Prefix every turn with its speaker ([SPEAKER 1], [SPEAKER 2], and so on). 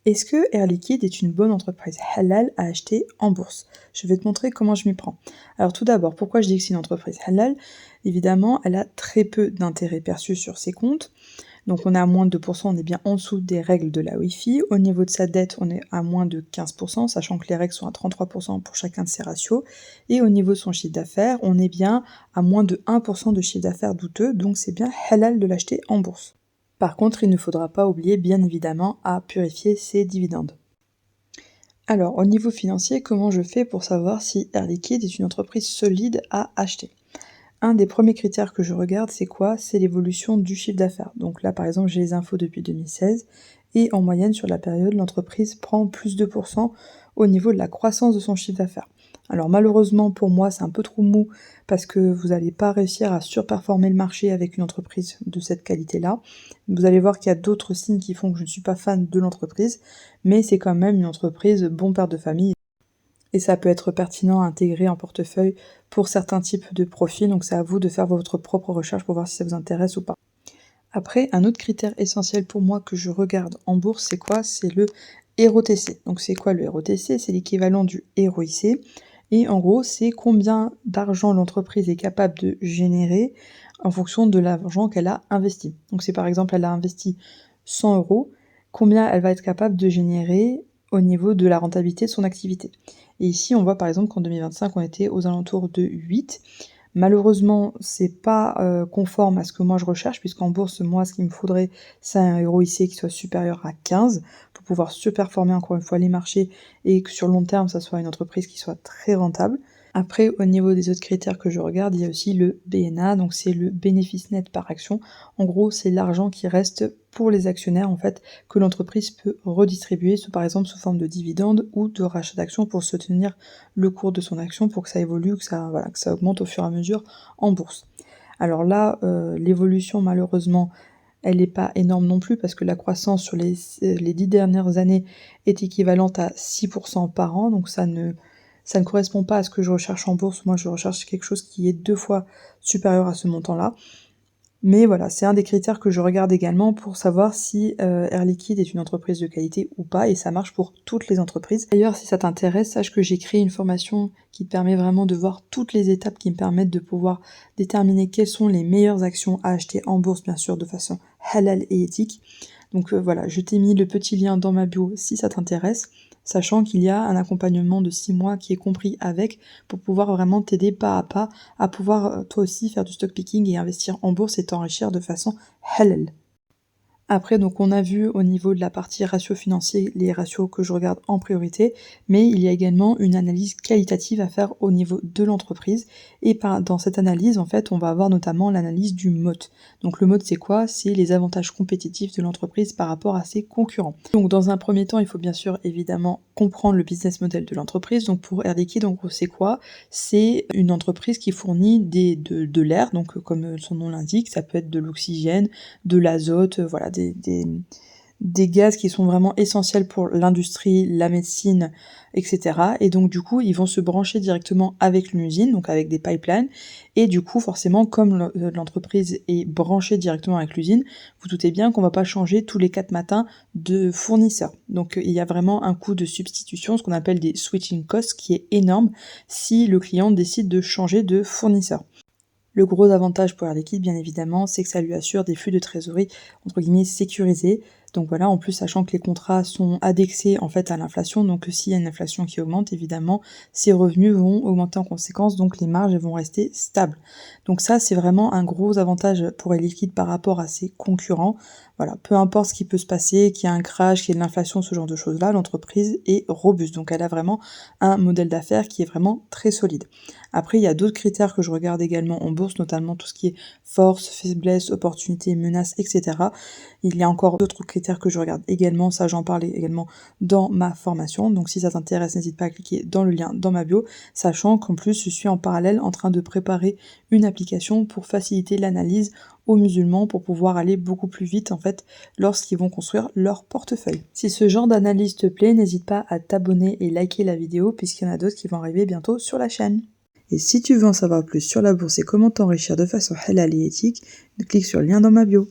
[SPEAKER 1] Est-ce que Air Liquide est une bonne entreprise halal à acheter en bourse? Je vais te montrer comment je m'y prends. Alors tout d'abord, pourquoi je dis que c'est une entreprise halal? Évidemment, elle a très peu d'intérêts perçus sur ses comptes. Donc on est à moins de 2%, on est bien en dessous des règles de la Wi-Fi. Au niveau de sa dette, on est à moins de 15%, sachant que les règles sont à 33% pour chacun de ses ratios. Et au niveau de son chiffre d'affaires, on est bien à moins de 1% de chiffre d'affaires douteux, donc c'est bien halal de l'acheter en bourse. Par contre, il ne faudra pas oublier, bien évidemment, à purifier ses dividendes. Alors, au niveau financier, comment je fais pour savoir si Air Liquide est une entreprise solide à acheter? Un des premiers critères que je regarde, c'est quoi? C'est l'évolution du chiffre d'affaires. Donc là, par exemple, j'ai les infos depuis 2016, et en moyenne, sur la période, l'entreprise prend plus de pourcents au niveau de la croissance de son chiffre d'affaires. Alors malheureusement pour moi, c'est un peu trop mou, parce que vous n'allez pas réussir à surperformer le marché avec une entreprise de cette qualité-là. Vous allez voir qu'il y a d'autres signes qui font que je ne suis pas fan de l'entreprise, mais c'est quand même une entreprise bon père de famille, et ça peut être pertinent à intégrer en portefeuille pour certains types de profils, donc c'est à vous de faire votre propre recherche pour voir si ça vous intéresse ou pas. Après, un autre critère essentiel pour moi que je regarde en bourse, c'est quoi? C'est le ROTC. Donc c'est quoi le ROTC? C'est l'équivalent du ROIC, et en gros, c'est combien d'argent l'entreprise est capable de générer en fonction de l'argent qu'elle a investi. Donc si par exemple elle a investi 100 euros, combien elle va être capable de générer au niveau de la rentabilité de son activité. Et ici, on voit par exemple qu'en 2025, on était aux alentours de 8. Malheureusement, c'est pas conforme à ce que moi je recherche, puisqu'en bourse, moi, ce qu'il me faudrait, c'est un ROIC qui soit supérieur à 15 pour pouvoir surperformer encore une fois les marchés et que sur le long terme, ça soit une entreprise qui soit très rentable. Après, au niveau des autres critères que je regarde, il y a aussi le BNA, donc c'est le bénéfice net par action. En gros, c'est l'argent qui reste pour les actionnaires, en fait, que l'entreprise peut redistribuer, par exemple sous forme de dividendes ou de rachat d'actions pour soutenir le cours de son action, pour que ça évolue, que ça augmente au fur et à mesure en bourse. Alors là, l'évolution, malheureusement, elle n'est pas énorme non plus, parce que la croissance sur les 10 dernières années est équivalente à 6% par an, donc ça ne correspond pas à ce que je recherche en bourse. Moi, je recherche quelque chose qui est 2 fois supérieur à ce montant-là. Mais voilà, c'est un des critères que je regarde également pour savoir si Air Liquide est une entreprise de qualité ou pas, et ça marche pour toutes les entreprises. D'ailleurs, si ça t'intéresse, sache que j'ai créé une formation qui te permet vraiment de voir toutes les étapes qui me permettent de pouvoir déterminer quelles sont les meilleures actions à acheter en bourse, bien sûr, de façon halal et éthique. Donc voilà, je t'ai mis le petit lien dans ma bio si ça t'intéresse, sachant qu'il y a un accompagnement de 6 mois qui est compris avec, pour pouvoir vraiment t'aider pas à pas à pouvoir toi aussi faire du stock picking et investir en bourse et t'enrichir de façon halal. Après, donc on a vu au niveau de la partie ratio financier les ratios que je regarde en priorité, mais il y a également une analyse qualitative à faire au niveau de l'entreprise, et dans cette analyse, en fait, on va avoir notamment l'analyse du MOT. Donc le MOT, c'est quoi? C'est les avantages compétitifs de l'entreprise par rapport à ses concurrents. Donc dans un premier temps, il faut bien sûr évidemment comprendre le business model de l'entreprise. Donc pour Air Liquide, en gros, c'est quoi? C'est une entreprise qui fournit de l'air, donc comme son nom l'indique, ça peut être de l'oxygène, de l'azote, voilà, des gaz qui sont vraiment essentiels pour l'industrie, la médecine, etc. Et donc du coup, ils vont se brancher directement avec l'usine, donc avec des pipelines, et du coup, forcément, comme l'entreprise est branchée directement avec l'usine, vous doutez bien qu'on va pas changer tous les 4 matins de fournisseur. Donc il y a vraiment un coût de substitution, ce qu'on appelle des switching costs, qui est énorme si le client décide de changer de fournisseur. Le gros avantage pour Air Liquide, bien évidemment, c'est que ça lui assure des flux de trésorerie, entre guillemets, sécurisés. Donc voilà, en plus, sachant que les contrats sont indexés en fait à l'inflation, donc s'il y a une inflation qui augmente, évidemment, ses revenus vont augmenter en conséquence, donc les marges vont rester stables. Donc ça, c'est vraiment un gros avantage pour Air Liquide par rapport à ses concurrents. Voilà, peu importe ce qui peut se passer, qu'il y ait un crash, qu'il y ait de l'inflation, ce genre de choses-là, l'entreprise est robuste. Donc elle a vraiment un modèle d'affaires qui est vraiment très solide. Après, il y a d'autres critères que je regarde également en bourse, notamment tout ce qui est force, faiblesse, opportunité, menace, etc. Il y a encore d'autres critères que je regarde également, ça j'en parle également dans ma formation, donc si ça t'intéresse, n'hésite pas à cliquer dans le lien dans ma bio, sachant qu'en plus je suis en parallèle en train de préparer une application pour faciliter l'analyse aux musulmans, pour pouvoir aller beaucoup plus vite en fait lorsqu'ils vont construire leur portefeuille. Si ce genre d'analyse te plaît, n'hésite pas à t'abonner et liker la vidéo, puisqu'il y en a d'autres qui vont arriver bientôt sur la chaîne. Et si tu veux en savoir plus sur la bourse et comment t'enrichir de façon halal et éthique, clique sur le lien dans ma bio.